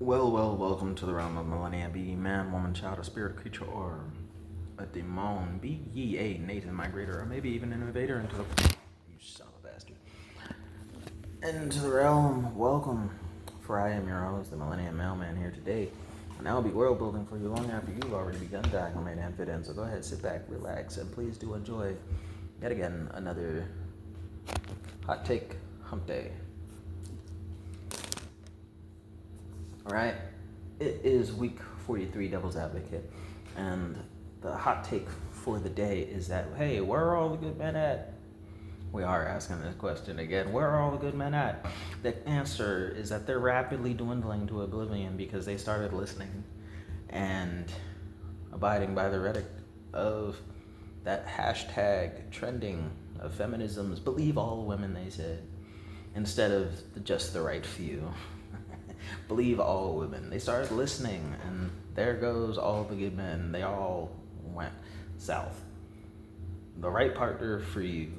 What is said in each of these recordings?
Welcome to the realm of Millenia. Be ye man, woman, child, a spirit, creature, or a demon. Be ye a native migrator, or maybe even an invader into the... You son of a bastard. Into the realm, welcome. For I am your host, the Millennium Mailman, here today. And I'll be world building for you long after you've already begun to acclimate and fit in. So go ahead, sit back, relax, and please do enjoy, yet again, another hot take hump day. Alright, it is week 43, Devil's Advocate, and the hot take for the day is that, hey, where are all the good men at? We are asking this question again, where are all the good men at? The answer is that they're rapidly dwindling to oblivion because they started listening and abiding by the rhetoric of that hashtag trending of feminism's believe all women, they said, instead of just the right few. Believe all women. They started listening, and there goes all the good men. They all went south. The right partner for you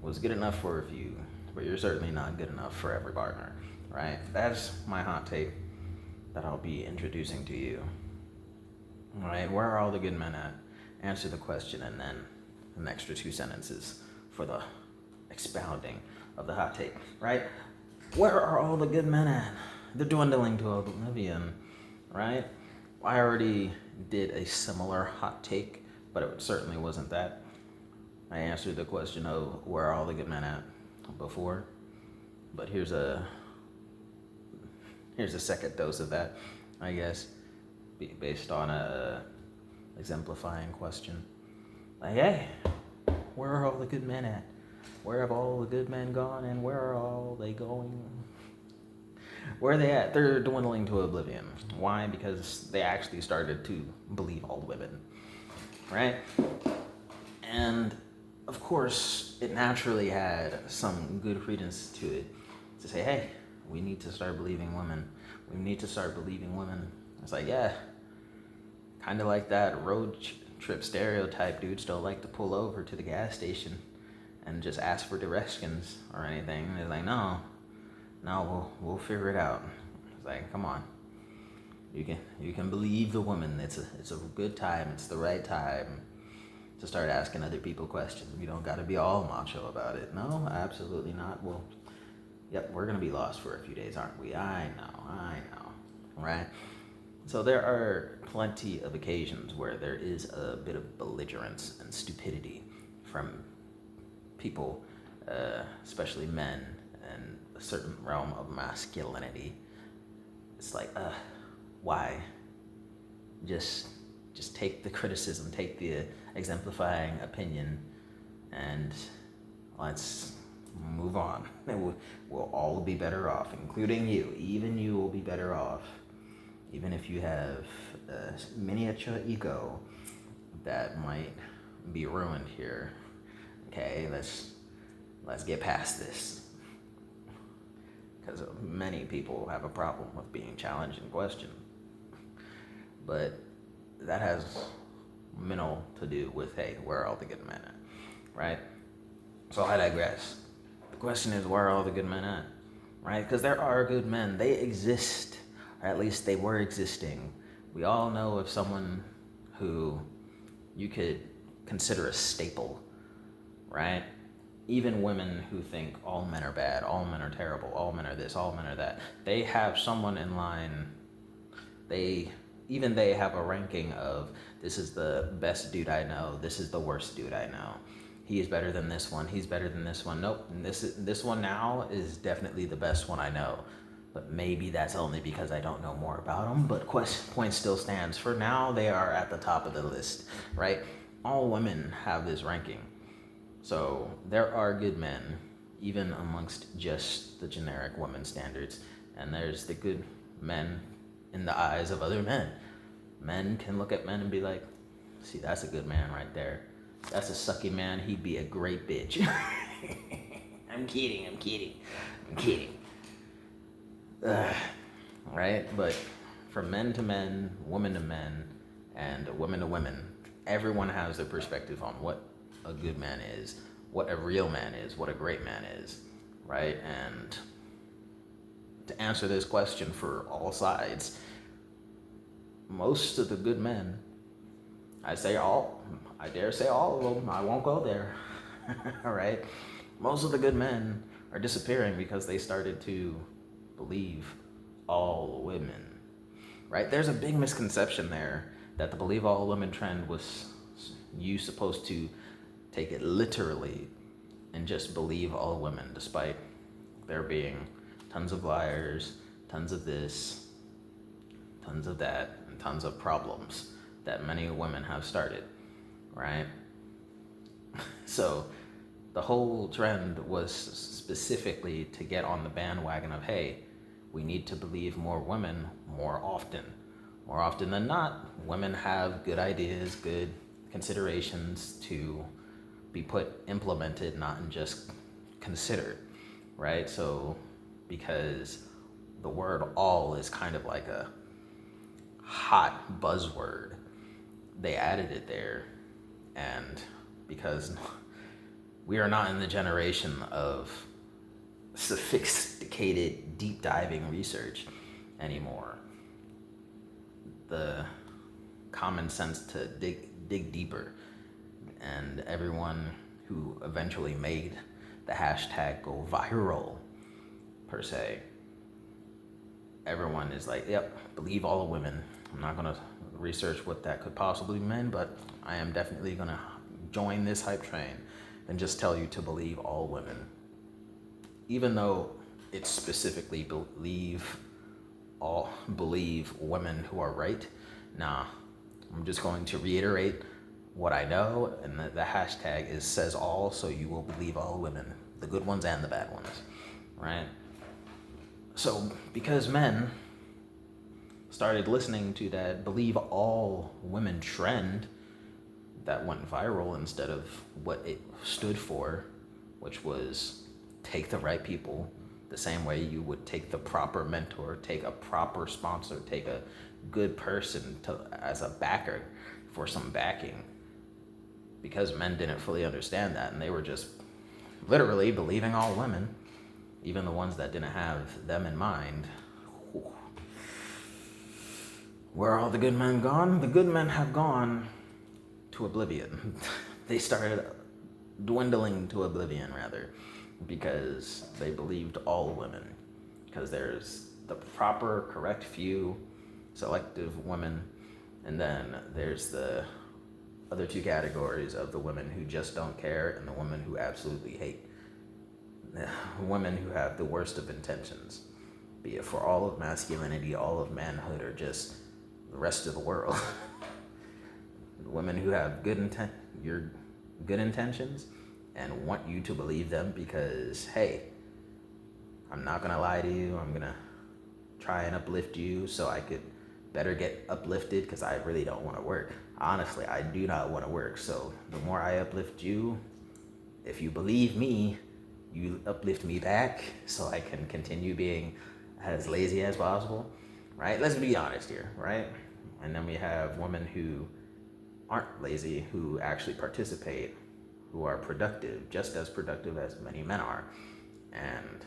was good enough for a few, but you're certainly not good enough for every partner, right? That's my hot take that I'll be introducing to you. All right, where are all the good men at? Answer the question, and then an extra 2 sentences for the expounding of the hot take, right? Where are all the good men at? They're dwindling to oblivion, right? I already did a similar hot take, but it certainly wasn't that. I answered the question of where are all the good men at before, but here's a second dose of that, I guess, based on a exemplifying question. Like, hey, where are all the good men at? Where have all the good men gone, and where are all they going? Where are they at? They're dwindling to oblivion. Why? Because they actually started to believe all women, right? And of course, it naturally had some good credence to it to say, hey, we need to start believing women. We need to start believing women. It's like, yeah, kind of like that road trip stereotype. Dudes don't like to pull over to the gas station and just ask for directions or anything. They're like, no, we'll figure it out. It's like, come on, you can believe the woman. It's a good time. It's the right time to start asking other people questions. You don't got to be all macho about it. No, absolutely not. Well, yep, we're gonna be lost for a few days, aren't we? I know, right? So there are plenty of occasions where there is a bit of belligerence and stupidity from people, especially men, and a certain realm of masculinity. It's like, why? Just take the criticism, take the exemplifying opinion, and let's move on. We'll all be better off, including you. Even you will be better off, even if you have a miniature ego that might be ruined here. Okay, let's get past this. Because many people have a problem with being challenged and questioned. But that has minimal to do with, hey, where are all the good men at, right? So I digress. The question is, where are all the good men at, right? Because there are good men. They exist, or at least they were existing. We all know of someone who you could consider a staple, right? Even women who think all men are bad, all men are terrible, all men are this, all men are that. They have someone in line. They have a ranking of, this is the best dude I know, this is the worst dude I know. He is better than this one, he's better than this one. Nope, this one now is definitely the best one I know. But maybe that's only because I don't know more about him. But point still stands. For now, they are at the top of the list, right? All women have this ranking. So there are good men, even amongst just the generic women standards. And there's the good men in the eyes of other men. Men can look at men and be like, see, that's a good man right there. That's a sucky man. He'd be a great bitch. I'm kidding. Right? But from men to men, women to men, and women to women, everyone has their perspective on what a good man is, what a real man is, what a great man is, right? And to answer this question for all sides, most of the good men, I dare say all of them, I won't go there, all right? Most of the good men are disappearing because they started to believe all women, right? There's a big misconception there that the believe all women trend was you supposed to take it literally and just believe all women, despite there being tons of liars, tons of this, tons of that, and tons of problems that many women have started, right? So the whole trend was specifically to get on the bandwagon of, hey, we need to believe more women more often. More often than not, women have good ideas, good considerations to be implemented, not just considered, right? So because the word all is kind of like a hot buzzword, they added it there. And because we are not in the generation of sophisticated, deep diving research anymore, the common sense to dig deeper, and everyone who eventually made the hashtag go viral, per se, everyone is like, yep, believe all women. I'm not gonna research what that could possibly mean, but I am definitely gonna join this hype train and just tell you to believe all women. Even though it's specifically believe women who are right, nah, I'm just going to reiterate what I know, and the hashtag says all, so you will believe all women, the good ones and the bad ones, right? So because men started listening to that believe all women trend that went viral instead of what it stood for, which was take the right people, the same way you would take the proper mentor, take a proper sponsor, take a good person as a backer for some backing. Because men didn't fully understand that, and they were just literally believing all women, even the ones that didn't have them in mind. Where are all the good men gone? The good men have gone to oblivion. They started dwindling to oblivion, rather, because they believed all women. Because there's the proper, correct few, selective women, and then there's the other two categories of the women who just don't care and the women who absolutely hate. Women who have the worst of intentions, be it for all of masculinity, all of manhood, or just the rest of the world. Women who have good intentions and want you to believe them because, hey, I'm not gonna lie to you, I'm gonna try and uplift you so I could better get uplifted, because I really don't want to work. Honestly, I do not want to work, so the more I uplift you, if you believe me, you uplift me back so I can continue being as lazy as possible, right? Let's be honest here, right? And then we have women who aren't lazy, who actually participate, who are productive, just as productive as many men are. And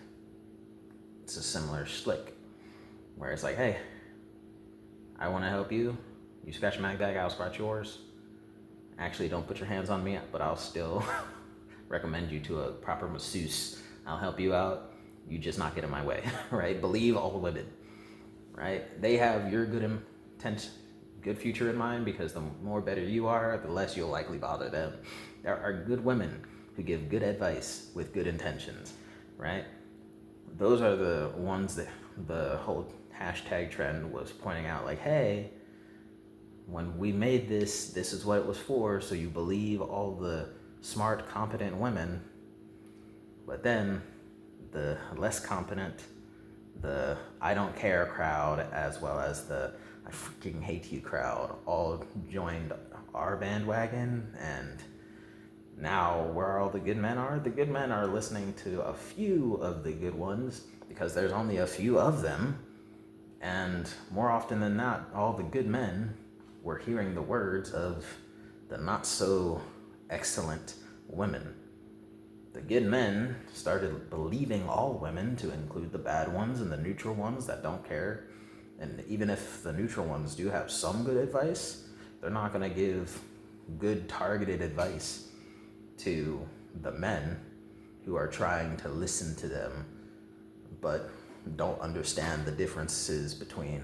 it's a similar slick, where it's like, hey, I want to help you. You scratch my back, I'll scratch yours. Actually, don't put your hands on me, but I'll still recommend you to a proper masseuse. I'll help you out. You just not get in my way, right? Believe all women, right? They have your good intent, good future in mind, because the more better you are, the less you'll likely bother them. There are good women who give good advice with good intentions, right? Those are the ones that the whole hashtag trend was pointing out, like, hey, when we made this is what it was for, so you believe all the smart, competent women, but then the less competent, the I don't care crowd, as well as the I freaking hate you crowd, all joined our bandwagon, and now where all the good men are? The good men are listening to a few of the good ones, because there's only a few of them, and more often than not, all the good men were hearing the words of the not so excellent women. The good men started believing all women, to include the bad ones and the neutral ones that don't care, And even if the neutral ones do have some good advice, they're not going to give good targeted advice to the men who are trying to listen to them but don't understand the differences between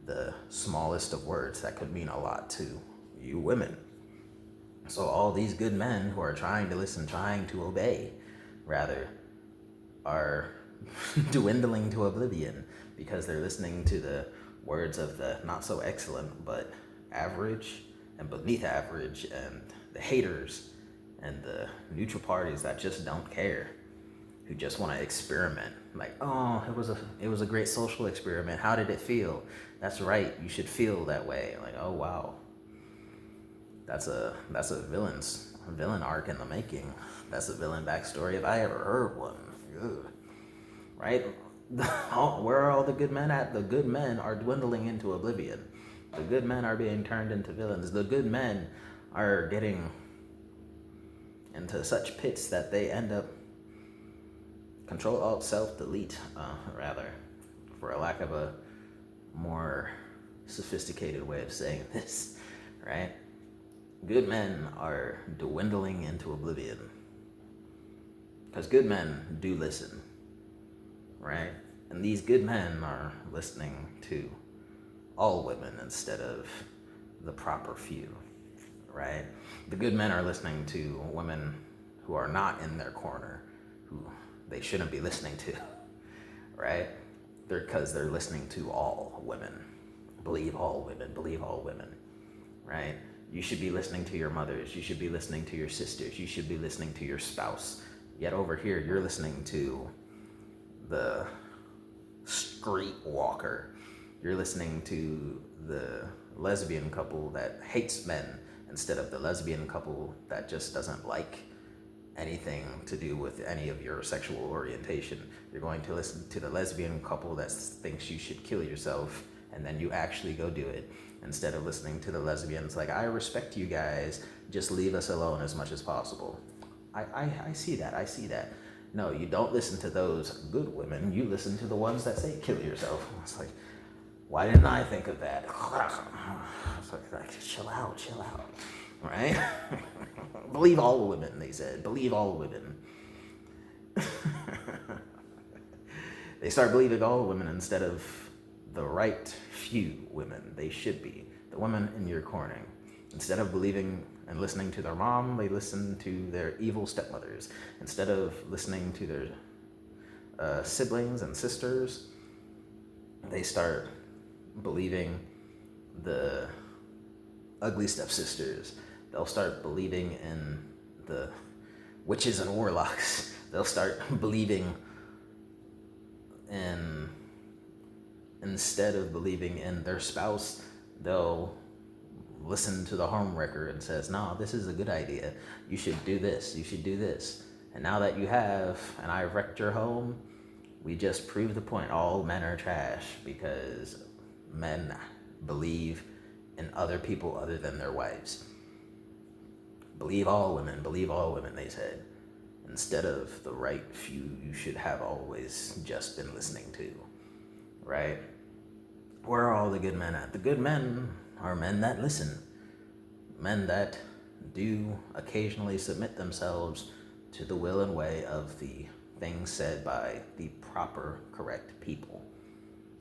the smallest of words that could mean a lot to you women. So all these good men who are trying to listen, trying to obey, rather, are dwindling to oblivion because they're listening to the words of the not so excellent but average and beneath average, and the haters and the neutral parties that just don't care, who just want to experiment. Like, oh, it was a great social experiment. How did it feel? That's right. You should feel that way. Like, oh wow, that's a villain arc in the making. That's a villain backstory if I ever heard one. Ugh. Right? Where are all the good men at? The good men are dwindling into oblivion. The good men are being turned into villains. The good men are getting into such pits that they end up Control-Alt-Self-Delete, rather, for a lack of a more sophisticated way of saying this, right? Good men are dwindling into oblivion. Because good men do listen, right? And these good men are listening to all women instead of the proper few, right? The good men are listening to women who are not in their corner, who they shouldn't be listening to, right? Because they're listening to all women. Believe all women, right? You should be listening to your mothers. You should be listening to your sisters. You should be listening to your spouse. Yet over here, you're listening to the street walker. You're listening to the lesbian couple that hates men instead of the lesbian couple that just doesn't like anything to do with any of your sexual orientation. You're going to listen to the lesbian couple that thinks you should kill yourself, and then you actually go do it, instead of listening to the lesbians like, I respect you guys, just leave us alone as much as possible. I see that. No, you don't listen to those good women. You listen to the ones that say kill yourself. It's like, why didn't I think of that? It's like, chill out, right? Believe all women, they said. Believe all women. They start believing all women instead of the right few women they should be. The women in your corner. Instead of believing and listening to their mom, they listen to their evil stepmothers. Instead of listening to their siblings and sisters, they start believing the ugly stepsisters. They'll start believing in the witches and warlocks. They'll start believing in, instead of believing in their spouse, they'll listen to the homewrecker and says, no, this is a good idea. You should do this. You should do this. And now that you have, and I wrecked your home, we just proved the point. All men are trash because men believe in other people other than their wives. Believe all women, they said. Instead of the right few you should have always just been listening to, right? Where are all the good men at? The good men are men that listen. Men that do occasionally submit themselves to the will and way of the things said by the proper, correct people.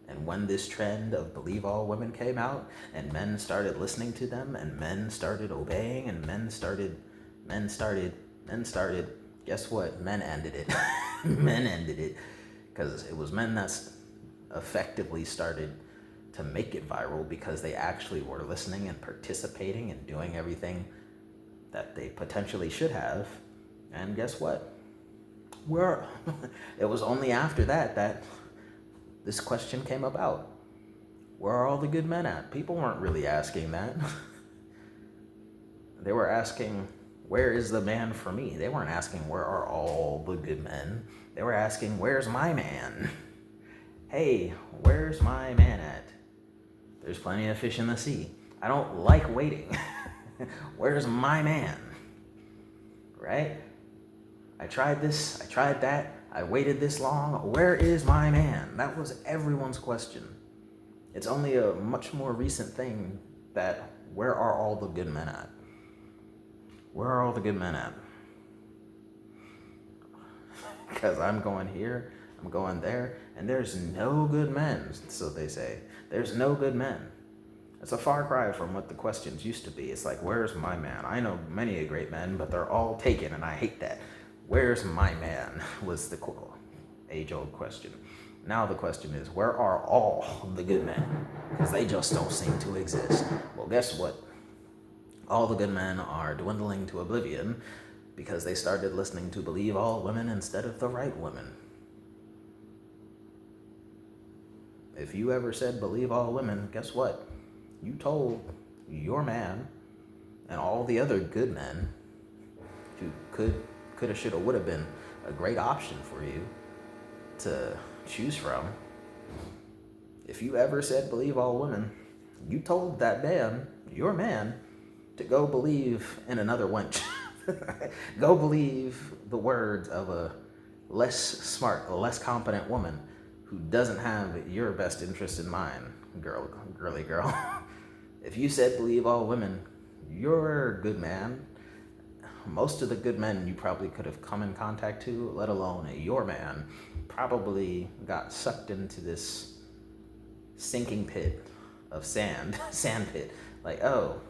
And when this trend of believe all women came out, and men started listening to them, and men started obeying, and men started, guess what? Men ended it. Men ended it. Because it was men that effectively started to make it viral because they actually were listening and participating and doing everything that they potentially should have. And guess what? It was only after that this question came about. Where are all the good men at? People weren't really asking that. They were asking, where is the man for me? They weren't asking, where are all the good men? They were asking, where's my man? Hey, where's my man at? There's plenty of fish in the sea. I don't like waiting. Where's my man? Right? I tried this, I tried that, I waited this long. Where is my man? That was everyone's question. It's only a much more recent thing that where are all the good men at? Where are all the good men at? Because I'm going here, I'm going there, and there's no good men, so they say. There's no good men. It's a far cry from what the questions used to be. It's like, where's my man? I know many great men, but they're all taken, and I hate that. Where's my man was the age-old question. Now the question is, where are all the good men? Because they just don't seem to exist. Well, guess what? All the good men are dwindling to oblivion because they started listening to Believe All Women instead of the right women. If you ever said Believe All Women, guess what? You told your man and all the other good men who coulda, shoulda, woulda been a great option for you to choose from. If you ever said Believe All Women, you told that man, your man, to go believe in another wench. Go believe the words of a less smart, a less competent woman who doesn't have your best interest in mind, girly girl. If you said Believe All Women, you're a good man. Most of the good men you probably could have come in contact to, let alone your man, probably got sucked into this sinking pit of sand pit. Like, oh,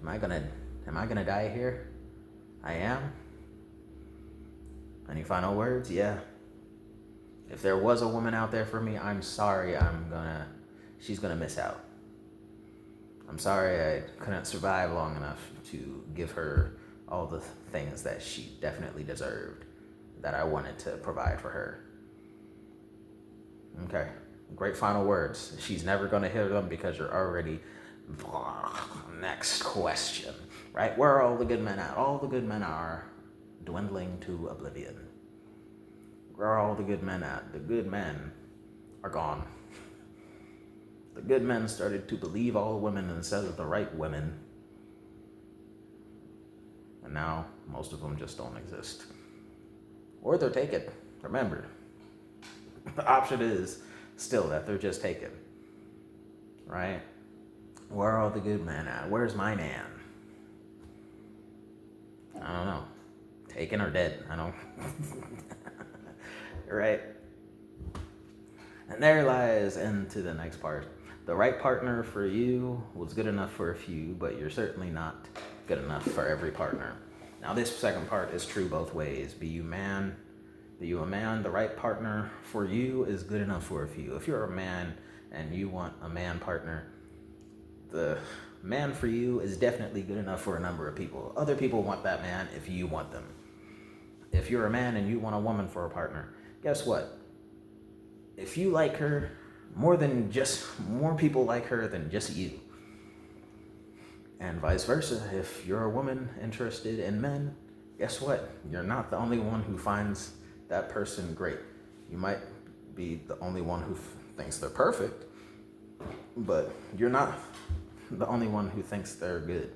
am I gonna die here? I am. Any final words? Yeah. If there was a woman out there for me, I'm sorry, she's gonna miss out. I'm sorry I couldn't survive long enough to give her all the things that she definitely deserved, that I wanted to provide for her. Okay, great final words. She's never gonna hear them because you're already, next question, right? Where are all the good men at? All the good men are dwindling to oblivion. Where are all the good men at? The good men are gone. The good men started to believe all women instead of the right women. And now most of them just don't exist. Or they're taken. Remember, the option is still that they're just taken. Right? Where are all the good men at? Where's my man? I don't know. Taken or dead? I don't. Right? And there lies into the next part. The right partner for you was good enough for a few, but you're certainly not good enough for every partner. Now this second part is true both ways. Be you a man, the right partner for you is good enough for a few. If you're a man and you want a man partner, the man for you is definitely good enough for a number of people. Other people want that man if you want them. If you're a man and you want a woman for a partner, guess what? If you like her, more people like her than just you. And vice versa, if you're a woman interested in men, guess what? You're not the only one who finds that person great. You might be the only one who thinks they're perfect, but you're not the only one who thinks they're good.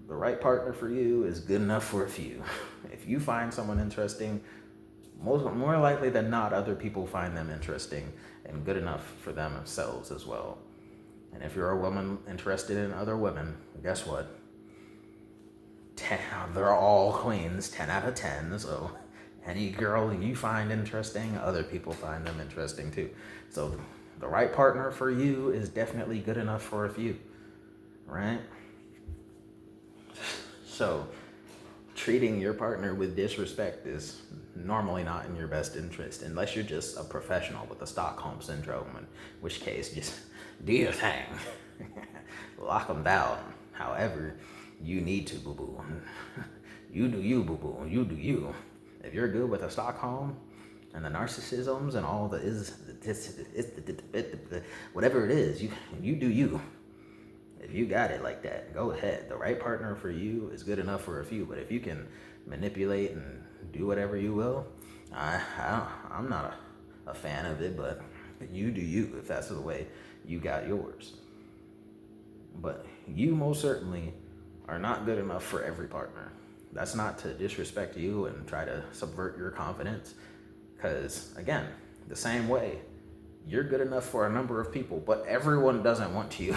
The right partner for you is good enough for a few. If you find someone interesting, more likely than not, other people find them interesting and good enough for themselves as well. And if you're a woman interested in other women, guess what? They're all queens, 10 out of 10. So any girl you find interesting, other people find them interesting too. So the right partner for you is definitely good enough for a few, right? So treating your partner with disrespect is normally not in your best interest, unless you're just a professional with the Stockholm Syndrome, in which case just do your thing. Lock them down however you need to, boo-boo. You do you, boo-boo. You do you. If you're good with the Stockholm and the narcissisms and all the whatever it is, you do you. If you got it like that, go ahead. The right partner for you is good enough for a few, but if you can manipulate and do whatever you will, I'm not a fan of it, but you do you if that's the way you got yours. But you most certainly are not good enough for every partner. That's not to disrespect you and try to subvert your confidence, because again, the same way you're good enough for a number of people, but everyone doesn't want you.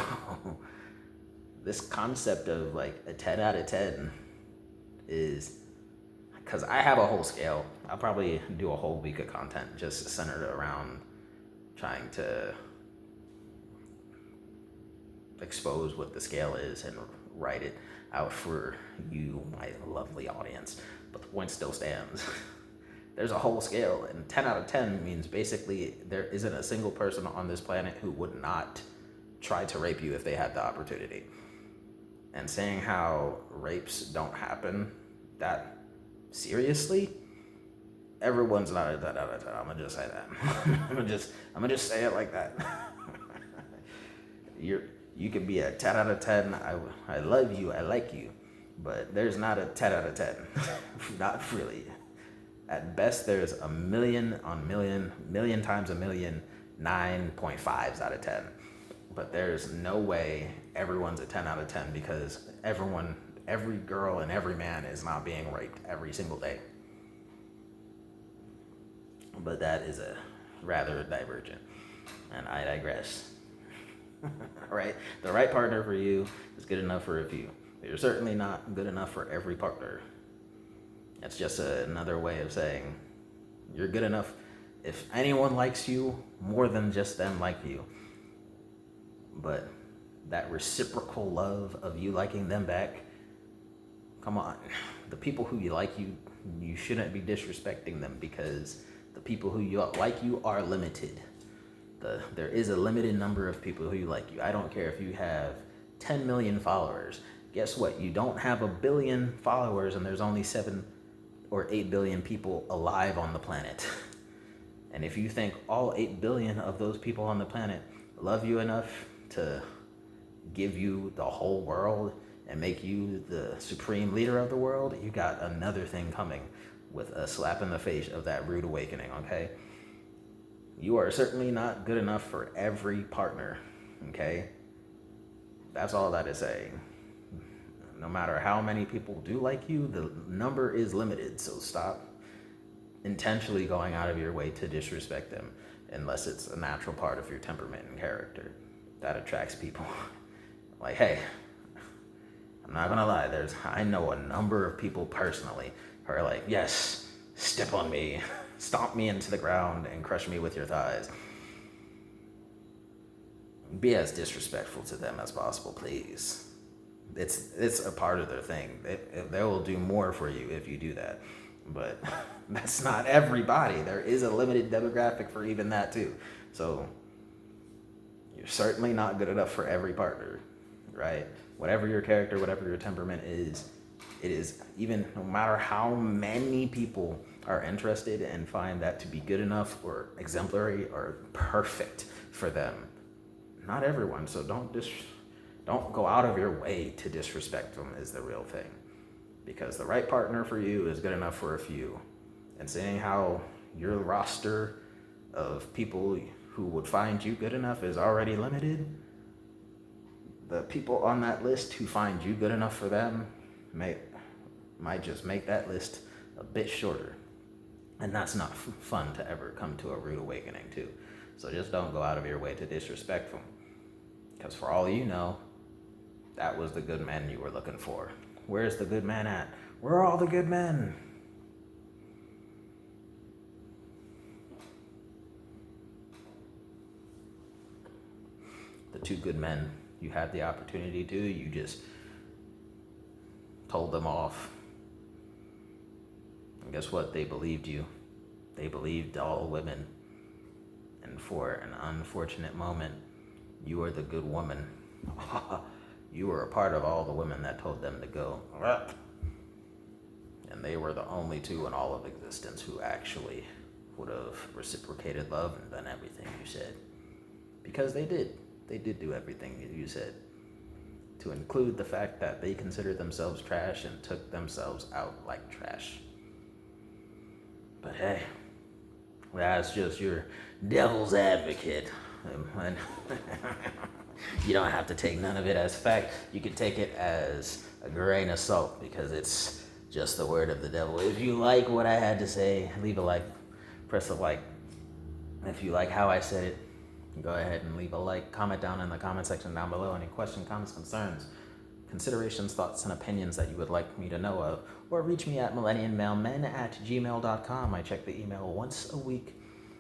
This concept of like a 10 out of 10 is, because I have a whole scale. I'll probably do a whole week of content just centered around trying to expose what the scale is and write it out for you, my lovely audience. But the point still stands. There's a whole scale, and 10 out of 10 means basically there isn't a single person on this planet who would not try to rape you if they had the opportunity. And saying how rapes don't happen that seriously, everyone's not a 10 out of 10. I'm gonna just say that. I'm gonna just say it like that. You can be a 10 out of 10. I love you, I like you, but there's not a 10 out of 10. Not really. At best, there's a million times a million, 9.5s out of 10. But there's no way everyone's a 10 out of 10, because every girl and every man is not being raped every single day. But that is a rather divergent, and I digress. Right? The right partner for you is good enough for a few. But you're certainly not good enough for every partner. That's just another way of saying you're good enough if anyone likes you more than just them like you. But that reciprocal love of you liking them back, come on. The people who you like you shouldn't be disrespecting them, because the people who like you are limited. There is a limited number of people who like you. I don't care if you have 10 million followers. Guess what? You don't have 1 billion followers, and there's only 7 or 8 billion people alive on the planet. And if you think all 8 billion of those people on the planet love you enough to give you the whole world and make you the supreme leader of the world, you got another thing coming with a slap in the face of that rude awakening, okay? You are certainly not good enough for every partner, okay? That's all that is saying. No matter how many people do like you, the number is limited, so stop intentionally going out of your way to disrespect them, unless it's a natural part of your temperament and character that attracts people. Like, hey, I'm not gonna lie, I know a number of people personally who are like, yes, step on me, stomp me into the ground and crush me with your thighs. Be as disrespectful to them as possible, please. It's a part of their thing. They will do more for you if you do that. But that's not everybody. There is a limited demographic for even that too. So you're certainly not good enough for every partner, right? Whatever your character, whatever your temperament is, it is, even no matter how many people are interested and find that to be good enough or exemplary or perfect for them. Not everyone, so don't go out of your way to disrespect them is the real thing. Because the right partner for you is good enough for a few. And saying how your roster of people who would find you good enough is already limited, the people on that list who find you good enough for them might just make that list a bit shorter. And that's not fun to ever come to a rude awakening to. So just don't go out of your way to disrespect them. Because for all you know, that was the good man you were looking for. Where's the good man at? Where are all the good men? The 2 good men you had the opportunity to, you just told them off. And guess what? They believed you. They believed all women. And for an unfortunate moment, you were the good woman. You were a part of all the women that told them to go. And they were the only 2 in all of existence who actually would have reciprocated love and done everything you said. Because they did. They did do everything you said. To include the fact that they considered themselves trash and took themselves out like trash. But hey, that's just your devil's advocate. And you don't have to take none of it as fact. You can take it as a grain of salt, because it's just the word of the devil. If you like what I had to say, leave a like, press a like. If you like how I said it, Go ahead and leave a like, comment down in the comment section down below any questions, comments, concerns, considerations, thoughts, and opinions that you would like me to know of, or reach me at millenniummailmen@gmail.com. I check the email once a week,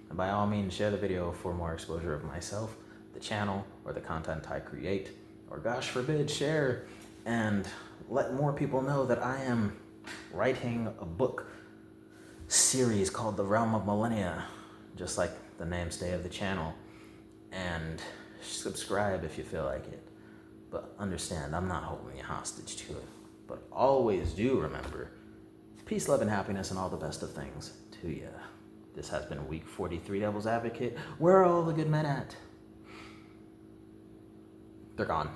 and by all means share the video for more exposure of myself, the channel, or the content I create, or gosh forbid, share and let more people know that I am writing a book series called The Realm of Millenia, just like the namestay of the channel, and subscribe if you feel like it. But understand, I'm not holding you hostage to it. But always do remember, peace, love, and happiness, and all the best of things to you. This has been week 43 Devil's Advocate. Where are all the good men at? They're gone.